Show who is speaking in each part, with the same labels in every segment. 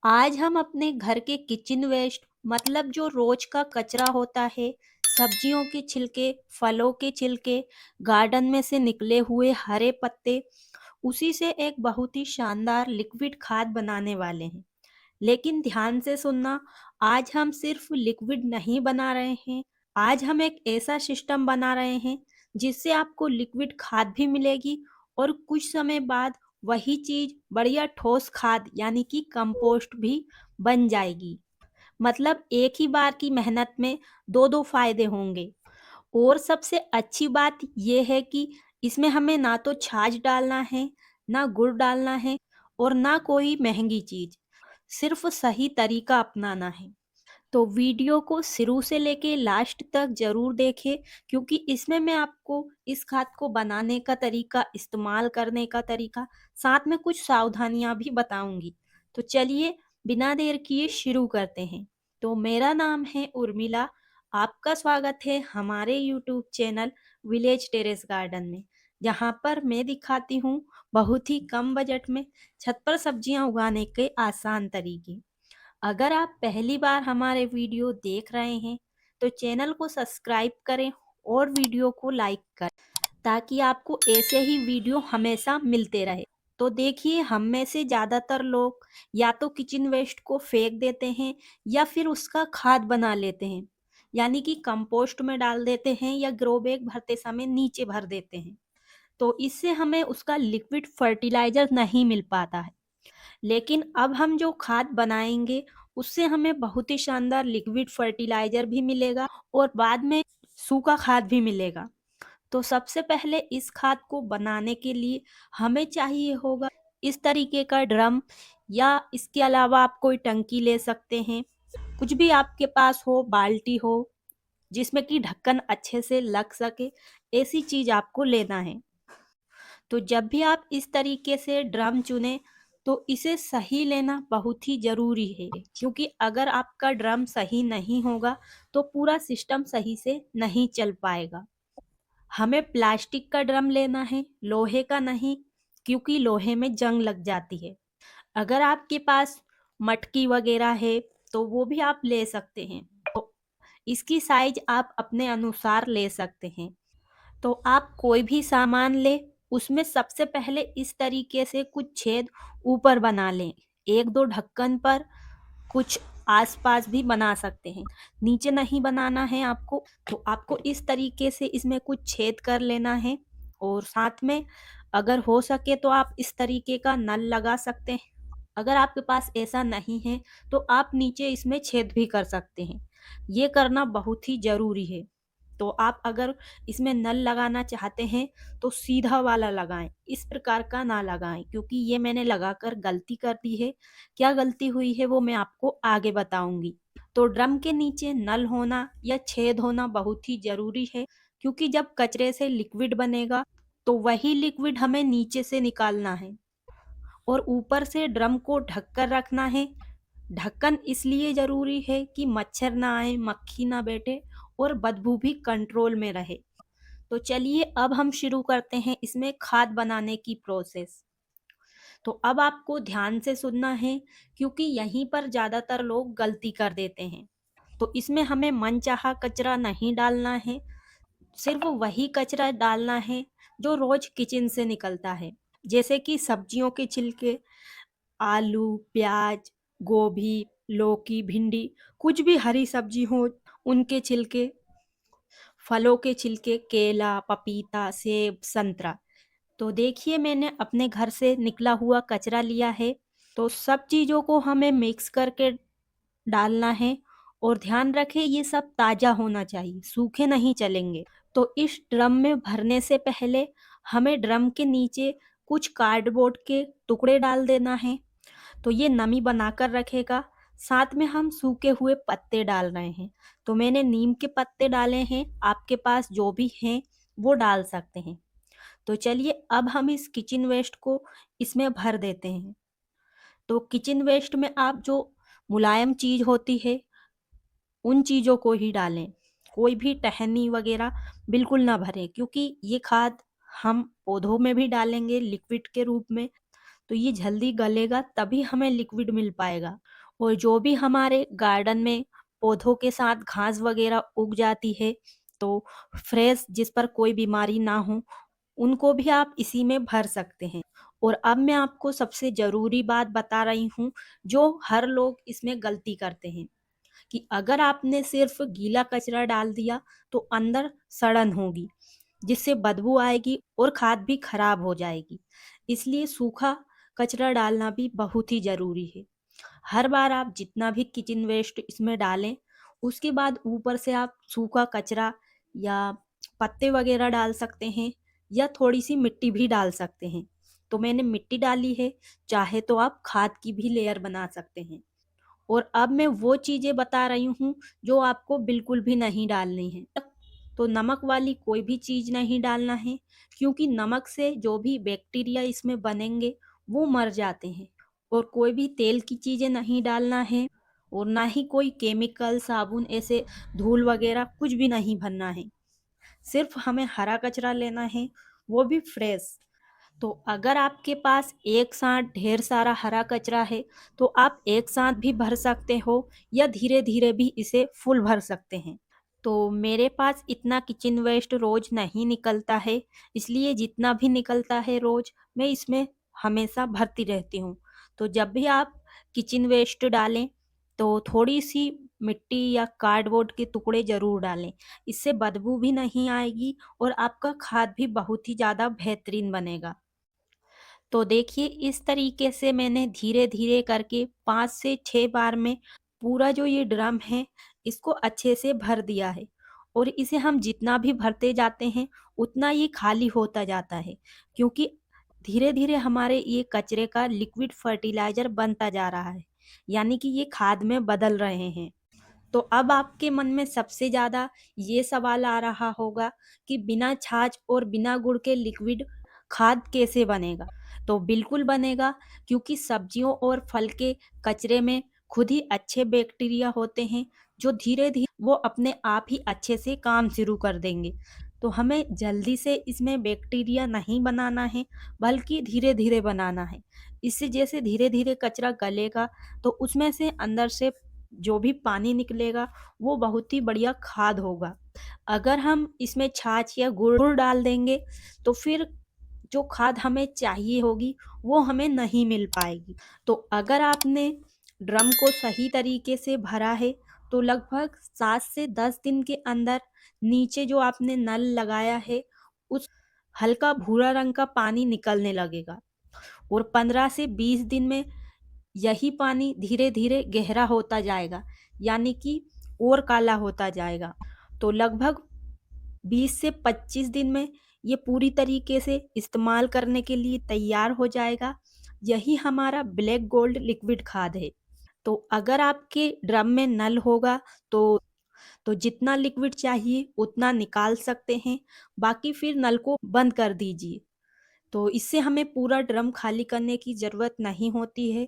Speaker 1: आज हम अपने घर के किचन वेस्ट मतलब जो रोज का कचरा होता है, सब्जियों के छिलके, फलों के छिलके, गार्डन में से निकले हुए हरे पत्ते, उसी से एक बहुत ही शानदार लिक्विड खाद बनाने वाले हैं। लेकिन ध्यान से सुनना, आज हम सिर्फ लिक्विड नहीं बना रहे हैं। आज हम एक ऐसा सिस्टम बना रहे हैं जिससे आपको लिक्विड खाद भी मिलेगी और कुछ समय बाद वही चीज बढ़िया ठोस खाद यानी कि कंपोस्ट भी बन जाएगी। मतलब एक ही बार की मेहनत में दो दो फायदे होंगे। और सबसे अच्छी बात यह है कि इसमें हमें ना तो छाछ डालना है, ना गुड़ डालना है और ना कोई महंगी चीज। सिर्फ सही तरीका अपनाना है। तो वीडियो को शुरू से लेके लास्ट तक जरूर देखें, क्योंकि इसमें मैं आपको इस खाद को बनाने का तरीका, इस्तेमाल करने का तरीका, साथ में कुछ सावधानियां भी बताऊंगी। तो चलिए बिना देर किए शुरू करते हैं। तो मेरा नाम है उर्मिला। आपका स्वागत है हमारे YouTube channel village terrace garden में, जहाँ पर मैं दिखाती हूँ बहुत ही कम बजट में छत पर सब्जियां उगाने के आसान तरीके। अगर आप पहली बार हमारे वीडियो देख रहे हैं तो चैनल को सब्सक्राइब करें और वीडियो को लाइक करें, ताकि आपको ऐसे ही वीडियो हमेशा मिलते रहे। तो देखिए, हम में से ज़्यादातर लोग या तो किचन वेस्ट को फेंक देते हैं या फिर उसका खाद बना लेते हैं, यानी कि कंपोस्ट में डाल देते हैं या ग्रो बैग भरते समय नीचे भर देते हैं। तो इससे हमें उसका लिक्विड फर्टिलाइजर नहीं मिल पाता है। लेकिन अब हम जो खाद बनाएंगे उससे हमें बहुत ही शानदार लिक्विड फर्टिलाइजर भी मिलेगा और बाद में सूखा खाद भी मिलेगा। तो सबसे पहले इस खाद को बनाने के लिए हमें चाहिए होगा इस तरीके का ड्रम, या इसके अलावा आप कोई टंकी ले सकते हैं। कुछ भी आपके पास हो, बाल्टी हो जिसमें कि ढक्कन अच्छे से लग सके, ऐसी चीज आपको लेना है। तो जब भी आप इस तरीके से ड्रम चुने तो इसे सही लेना बहुत ही जरूरी है, क्योंकि अगर आपका ड्रम सही नहीं होगा तो पूरा सिस्टम सही से नहीं चल पाएगा। हमें प्लास्टिक का ड्रम लेना है, लोहे का नहीं, क्योंकि लोहे में जंग लग जाती है। अगर आपके पास मटकी वगैरह है तो वो भी आप ले सकते हैं। तो इसकी साइज आप अपने अनुसार ले सकते हैं। तो आप कोई भी सामान ले, उसमें सबसे पहले इस तरीके से कुछ छेद ऊपर बना लें। एक दो ढक्कन पर, कुछ आसपास भी बना सकते हैं, नीचे नहीं बनाना है आपको। तो आपको इस तरीके से इसमें कुछ छेद कर लेना है। और साथ में अगर हो सके तो आप इस तरीके का नल लगा सकते हैं। अगर आपके पास ऐसा नहीं है तो आप नीचे इसमें छेद भी कर सकते हैं। ये करना बहुत ही जरूरी है। तो आप अगर इसमें नल लगाना चाहते हैं तो सीधा वाला लगाएं, इस प्रकार का ना लगाएं, क्योंकि ये मैंने लगाकर गलती कर दी है। क्या गलती हुई है वो मैं आपको आगे बताऊंगी। तो ड्रम के नीचे नल होना या छेद होना बहुत ही जरूरी है, क्योंकि जब कचरे से लिक्विड बनेगा तो वही लिक्विड हमें नीचे से निकालना है। और ऊपर से ड्रम को ढककर रखना है। ढक्कन इसलिए जरूरी है कि मच्छर ना आए, मक्खी ना बैठे और बदबू भी कंट्रोल में रहे। तो चलिए अब हम शुरू करते हैं इसमें खाद बनाने की प्रोसेस। तो अब आपको ध्यान से सुनना है, क्योंकि यहीं पर ज्यादातर लोग गलती कर देते हैं। तो इसमें हमें मनचाहा कचरा नहीं डालना है, सिर्फ वही कचरा डालना है जो रोज किचन से निकलता है, जैसे कि सब्जियों के छिलके, आलू, प्याज, गोभी, लौकी, भिंडी, कुछ भी हरी सब्जी हो उनके छिलके, फलों के छिलके, केला, पपीता, सेब, संतरा। तो देखिए, मैंने अपने घर से निकला हुआ कचरा लिया है। तो सब चीज़ों को हमें मिक्स करके डालना है। और ध्यान रखें, ये सब ताज़ा होना चाहिए, सूखे नहीं चलेंगे। तो इस ड्रम में भरने से पहले हमें ड्रम के नीचे कुछ कार्डबोर्ड के टुकड़े डाल देना है, तो ये नमी बनाकर रखेगा। साथ में हम सूखे हुए पत्ते डाल रहे हैं। तो मैंने नीम के पत्ते डाले हैं, आपके पास जो भी हैं वो डाल सकते हैं। तो चलिए अब हम इस किचन वेस्ट को इसमें भर देते हैं। तो किचन वेस्ट में आप जो मुलायम चीज होती है उन चीजों को ही डालें। कोई भी टहनी वगैरह बिल्कुल ना भरें, क्योंकि ये खाद हम पौधों में भी डालेंगे लिक्विड के रूप में। तो ये जल्दी गलेगा तभी हमें लिक्विड मिल पाएगा। और जो भी हमारे गार्डन में पौधों के साथ घास वगैरह उग जाती है, तो फ्रेश जिस पर कोई बीमारी ना हो, उनको भी आप इसी में भर सकते हैं। और अब मैं आपको सबसे ज़रूरी बात बता रही हूँ, जो हर लोग इसमें गलती करते हैं, कि अगर आपने सिर्फ गीला कचरा डाल दिया तो अंदर सड़न होगी, जिससे बदबू आएगी और खाद भी खराब हो जाएगी। इसलिए सूखा कचरा डालना भी बहुत ही ज़रूरी है। हर बार आप जितना भी किचन वेस्ट इसमें डालें, उसके बाद ऊपर से आप सूखा कचरा या पत्ते वगैरह डाल सकते हैं, या थोड़ी सी मिट्टी भी डाल सकते हैं। तो मैंने मिट्टी डाली है, चाहे तो आप खाद की भी लेयर बना सकते हैं। और अब मैं वो चीज़ें बता रही हूँ जो आपको बिल्कुल भी नहीं डालनी है। तो नमक वाली कोई भी चीज़ नहीं डालना है, क्योंकि नमक से जो भी बैक्टीरिया इसमें बनेंगे वो मर जाते हैं। और कोई भी तेल की चीज़ें नहीं डालना है, और ना ही कोई केमिकल साबुन ऐसे धूल वगैरह कुछ भी नहीं भरना है। सिर्फ हमें हरा कचरा लेना है, वो भी फ्रेश। तो अगर आपके पास एक साथ ढेर सारा हरा कचरा है, तो आप एक साथ भी भर सकते हो, या धीरे धीरे भी इसे फुल भर सकते हैं। तो मेरे पास इतना किचन वेस्ट रोज नहीं निकलता है, इसलिए जितना भी निकलता है रोज मैं इसमें हमेशा भरती रहती हूँ। तो जब भी आप किचन वेस्ट डालें, तो थोड़ी सी मिट्टी या कार्डबोर्ड के टुकड़े जरूर डालें। इससे बदबू भी नहीं आएगी और आपका खाद भी बहुत ही ज़्यादा बेहतरीन बनेगा। तो देखिए, इस तरीके से मैंने धीरे धीरे करके 5 से 6 बार में पूरा जो ये ड्रम है इसको अच्छे से भर दिया है। और इसे हम जितना भी भरते जाते हैं उतना ये खाली होता जाता है, क्योंकि धीरे धीरे हमारे ये कचरे का लिक्विड फर्टिलाइजर बनता जा रहा है, यानी कि ये खाद में बदल रहे हैं। तो अब आपके मन में सबसे ज़्यादा ये सवाल आ रहा होगा कि बिना छाछ और बिना गुड़ के लिक्विड खाद कैसे बनेगा? तो बिल्कुल बनेगा, क्योंकि सब्जियों और फल के कचरे में खुद ही अच्छे बैक्टीरिया होते हैं, जो धीरे धीरे वो अपने आप ही अच्छे से काम शुरू कर देंगे। तो हमें जल्दी से इसमें बैक्टीरिया नहीं बनाना है, बल्कि धीरे धीरे बनाना है। इससे जैसे धीरे धीरे कचरा गलेगा, तो उसमें से अंदर से जो भी पानी निकलेगा वो बहुत ही बढ़िया खाद होगा। अगर हम इसमें छाछ या गुड़ डाल देंगे, तो फिर जो खाद हमें चाहिए होगी वो हमें नहीं मिल पाएगी। तो अगर आपने ड्रम को सही तरीके से भरा है, तो लगभग 7 से 10 दिन के अंदर नीचे जो आपने नल लगाया है उस हल्का भूरा रंग का पानी निकलने लगेगा। और 15 से 20 दिन में यही पानी धीरे धीरे गहरा होता जाएगा, यानी कि और काला होता जाएगा। तो लगभग 20 से 25 दिन में ये पूरी तरीके से इस्तेमाल करने के लिए तैयार हो जाएगा। यही हमारा ब्लैक गोल्ड लिक्विड खाद है। तो अगर आपके ड्रम में नल होगा, तो जितना लिक्विड चाहिए उतना निकाल सकते हैं, बाकी फिर नल को बंद कर दीजिए। तो इससे हमें पूरा ड्रम खाली करने की ज़रूरत नहीं होती है।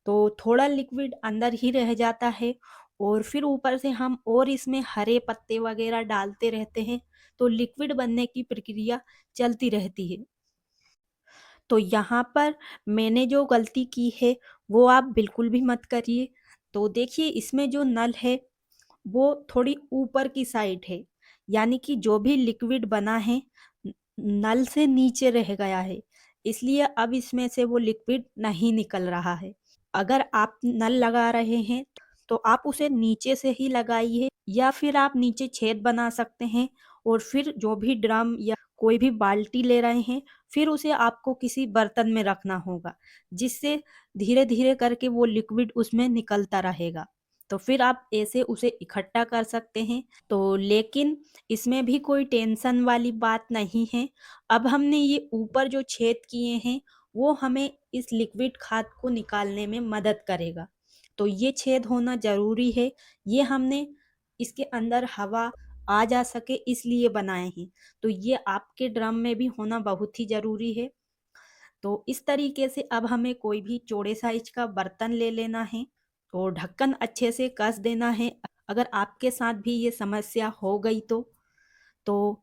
Speaker 1: तो थोड़ा लिक्विड अंदर ही रह जाता है, और फिर ऊपर से हम और इसमें हरे पत्ते वगैरह डालते रहते हैं, तो लिक्विड बनने की प्रक्रिया चलती रहती है। तो यहाँ पर मैंने जो गलती की है वो आप बिल्कुल भी मत करिए। तो देखिए, इसमें जो नल है वो थोड़ी ऊपर की साइड है, यानी कि जो भी लिक्विड बना है न- नल से नीचे रह गया है, इसलिए अब इसमें से वो लिक्विड नहीं निकल रहा है। अगर आप नल लगा रहे हैं, तो आप उसे नीचे से ही लगाइए, या फिर आप नीचे छेद बना सकते हैं। और फिर जो भी ड्रम या कोई भी बाल्टी ले रहे हैं, फिर उसे आपको किसी बर्तन में रखना होगा, जिससे धीरे धीरे करके वो लिक्विड उसमें निकलता रहेगा। तो फिर आप ऐसे उसे इकट्ठा कर सकते हैं। तो लेकिन इसमें भी कोई टेंशन वाली बात नहीं है। अब हमने ये ऊपर जो छेद किए हैं वो हमें इस लिक्विड खाद को निकालने में मदद करेगा। तो ये छेद होना ज़रूरी है। ये हमने इसके अंदर हवा आ जा सके इसलिए बनाए हैं। तो ये आपके ड्रम में भी होना बहुत ही ज़रूरी है। तो इस तरीके से अब हमें कोई भी चौड़े साइज का बर्तन ले लेना है, और ढक्कन अच्छे से कस देना है। अगर आपके साथ भी ये समस्या हो गई तो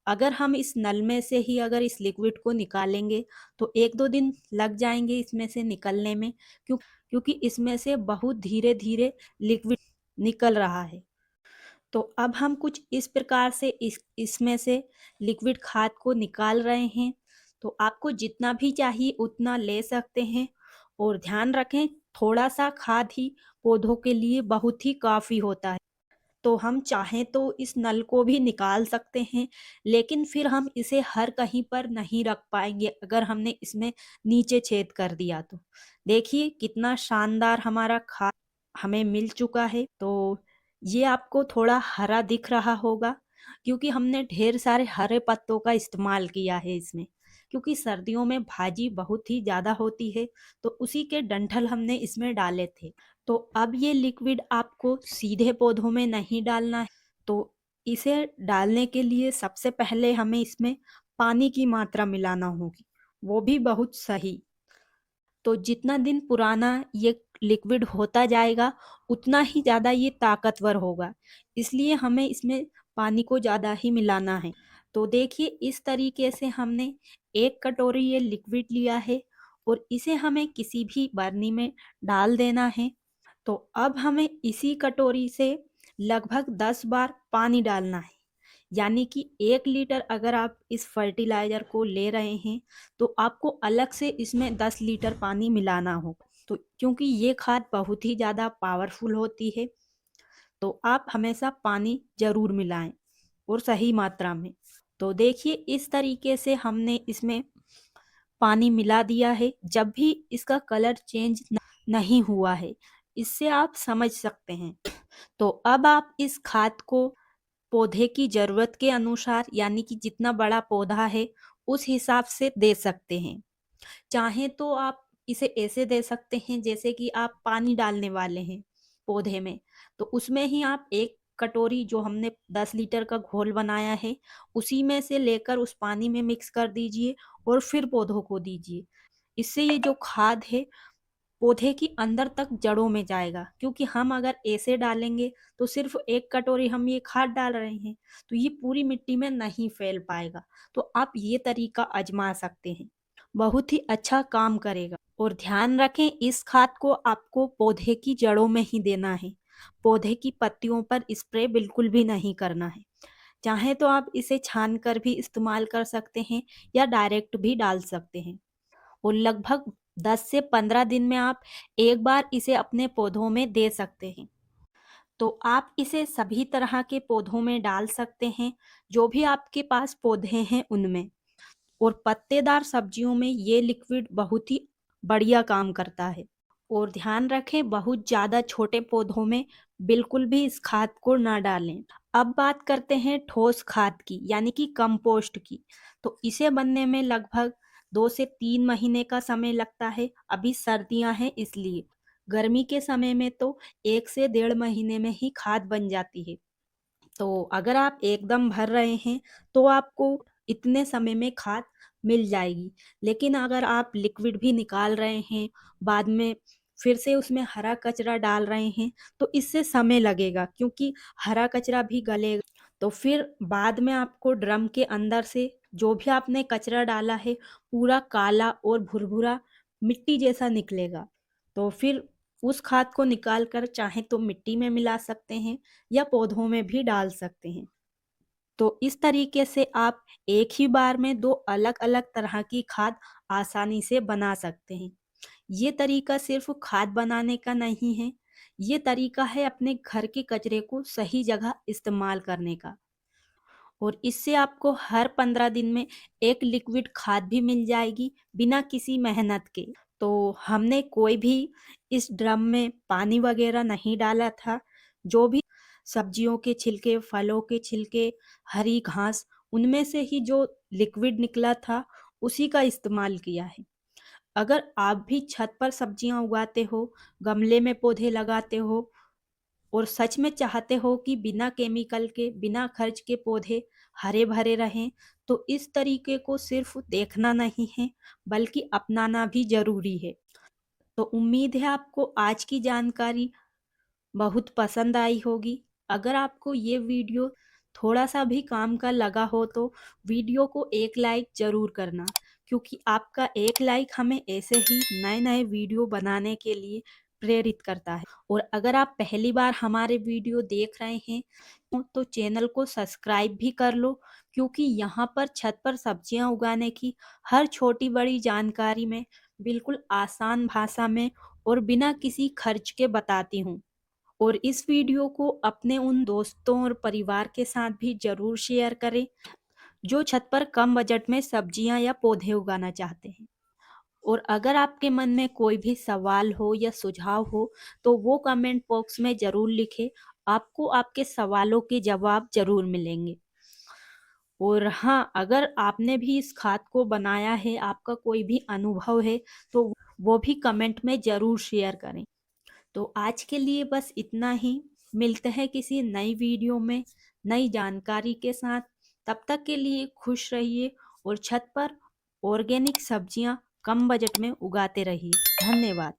Speaker 1: अगर हम इस नल में से ही अगर इस लिक्विड को निकालेंगे तो 1-2 दिन लग जाएँगे इसमें से निकलने में, क्योंकि इसमें से बहुत धीरे-धीरे लिक्विड निकल रहा है। तो अब हम कुछ इस प्रकार से इसमें से लिक्विड खाद को निकाल रहे हैं। तो आपको जितना भी चाहिए उतना ले सकते हैं, और ध्यान रखें थोड़ा सा खाद ही पौधों के लिए बहुत ही काफ़ी होता है। तो हम चाहें तो इस नल को भी निकाल सकते हैं, लेकिन फिर हम इसे हर कहीं पर नहीं रख पाएंगे अगर हमने इसमें नीचे छेद कर दिया तो। देखिए कितना शानदार हमारा खाद हमें मिल चुका है। तो ये आपको थोड़ा हरा दिख रहा होगा, क्योंकि हमने ढेर सारे हरे पत्तों का इस्तेमाल किया है इसमें, क्योंकि सर्दियों में भाजी बहुत ही ज़्यादा होती है, तो उसी के डंठल हमने इसमें डाले थे। तो अब ये लिक्विड आपको सीधे पौधों में नहीं डालना है। तो इसे डालने के लिए सबसे पहले हमें इसमें पानी की मात्रा मिलाना होगी, वो भी बहुत सही। तो जितना दिन पुराना ये लिक्विड होता जाएगा उतना ही ज़्यादा ये ताकतवर होगा, इसलिए हमें इसमें पानी को ज़्यादा ही मिलाना है। तो देखिए इस तरीके से हमने 1 कटोरी ये लिक्विड लिया है, और इसे हमें किसी भी बरनी में डाल देना है। तो अब हमें इसी कटोरी से लगभग 10 बार पानी डालना है, यानी कि 1 लीटर अगर आप इस फर्टिलाइज़र को ले रहे हैं तो आपको अलग से इसमें 10 लीटर पानी मिलाना होगा। तो क्योंकि ये खाद बहुत ही ज़्यादा पावरफुल होती है, तो आप हमेशा पानी ज़रूर मिलाएं और सही मात्रा में। तो देखिए इस तरीके से हमने इसमें पानी मिला दिया है। जब भी इसका कलर चेंज नहीं हुआ है, इससे आप समझ सकते हैं। तो अब आप इस खाद को पौधे की ज़रूरत के अनुसार, यानी कि जितना बड़ा पौधा है उस हिसाब से दे सकते हैं। चाहें तो आप इसे ऐसे दे सकते हैं जैसे कि आप पानी डालने वाले हैं पौधे में, तो उसमें ही आप 1 कटोरी जो हमने 10 लीटर का घोल बनाया है उसी में से लेकर उस पानी में मिक्स कर दीजिए और फिर पौधों को दीजिए। इससे ये जो खाद है पौधे की अंदर तक जड़ों में जाएगा, क्योंकि हम अगर ऐसे डालेंगे तो सिर्फ 1 कटोरी हम ये खाद डाल रहे हैं तो ये पूरी मिट्टी में नहीं फैल पाएगा। तो आप ये तरीका आजमा सकते हैं, बहुत ही अच्छा काम करेगा। और ध्यान रखें इस खाद को आपको पौधे की जड़ों में ही देना है, पौधे की पत्तियों पर स्प्रे बिल्कुल भी नहीं करना है। चाहे तो आप इसे छान कर भी इस्तेमाल कर सकते हैं या डायरेक्ट भी डाल सकते हैं, और लगभग 10 से 15 दिन में आप एक बार इसे अपने पौधों में दे सकते हैं। तो आप इसे सभी तरह के पौधों में डाल सकते हैं, जो भी आपके पास पौधे हैं उनमें। और पत्तेदार सब्जियों में ये लिक्विड बहुत ही बढ़िया काम करता है। और ध्यान रखें बहुत ज़्यादा छोटे पौधों में बिल्कुल भी इस खाद को ना डालें। अब बात करते हैं ठोस खाद की, यानी कि कंपोस्ट की। तो इसे बनने में लगभग 2 से 3 महीने का समय लगता है। अभी सर्दियां हैं इसलिए। गर्मी के समय में तो 1 से 1.5 महीने में ही खाद बन जाती है। तो अगर आप एकदम भर रहे हैं तो आपको इतने समय में खाद मिल जाएगी। लेकिन अगर आप लिक्विड भी निकाल रहे हैं, बाद में फिर से उसमें हरा कचरा डाल रहे हैं, तो इससे समय लगेगा, क्योंकि हरा कचरा भी गलेगा। तो फिर बाद में आपको ड्रम के अंदर से जो भी आपने कचरा डाला है पूरा काला और भुरभुरा मिट्टी जैसा निकलेगा। तो फिर उस खाद को निकाल कर चाहे तो मिट्टी में मिला सकते हैं या पौधों में भी डाल सकते हैं। तो इस तरीके से आप एक ही बार में 2 अलग-अलग तरह की खाद आसानी से बना सकते हैं। ये तरीका सिर्फ खाद बनाने का नहीं है, ये तरीका है अपने घर के कचरे को सही जगह इस्तेमाल करने का। और इससे आपको हर 15 दिन में एक लिक्विड खाद भी मिल जाएगी बिना किसी मेहनत के। तो हमने कोई भी इस ड्रम में पानी वगैरह नहीं डाला था। जो भी सब्जियों के छिलके, फलों के छिलके, हरी घास, उनमें से ही जो लिक्विड निकला था उसी का इस्तेमाल किया है। अगर आप भी छत पर सब्जियां उगाते हो, गमले में पौधे लगाते हो और सच में चाहते हो कि बिना केमिकल के, बिना खर्च के पौधे हरे भरे रहें, तो इस तरीके को सिर्फ देखना नहीं है बल्कि अपनाना भी जरूरी है। तो उम्मीद है आपको आज की जानकारी बहुत पसंद आई होगी। अगर आपको ये वीडियो थोड़ा-सा भी काम का लगा हो तो वीडियो को एक लाइक ज़रूर करना, क्योंकि आपका एक लाइक हमें ऐसे ही नए-नए वीडियो बनाने के लिए प्रेरित करता है। और अगर आप पहली बार हमारे वीडियो देख रहे हैं तो चैनल को सब्सक्राइब भी कर लो, क्योंकि यहाँ पर छत पर सब्जियाँ उगाने की हर छोटी-बड़ी जानकारी मैं बिल्कुल आसान भाषा में और बिना किसी खर्च के बताती हूँ। और इस वीडियो को अपने उन दोस्तों और परिवार के साथ भी ज़रूर शेयर करें जो छत पर कम बजट में सब्जियां या पौधे उगाना चाहते हैं। और अगर आपके मन में कोई भी सवाल हो या सुझाव हो तो वो कमेंट बॉक्स में ज़रूर लिखें। आपको आपके सवालों के जवाब ज़रूर मिलेंगे। और हाँ, अगर आपने भी इस खाद को बनाया है, आपका कोई भी अनुभव है, तो वो भी कमेंट में ज़रूर शेयर करें। तो आज के लिए बस इतना ही। मिलते हैं किसी नई वीडियो में नई जानकारी के साथ। तब तक के लिए खुश रहिए और छत पर ऑर्गेनिक सब्जियां कम बजट में उगाते रहिए। धन्यवाद।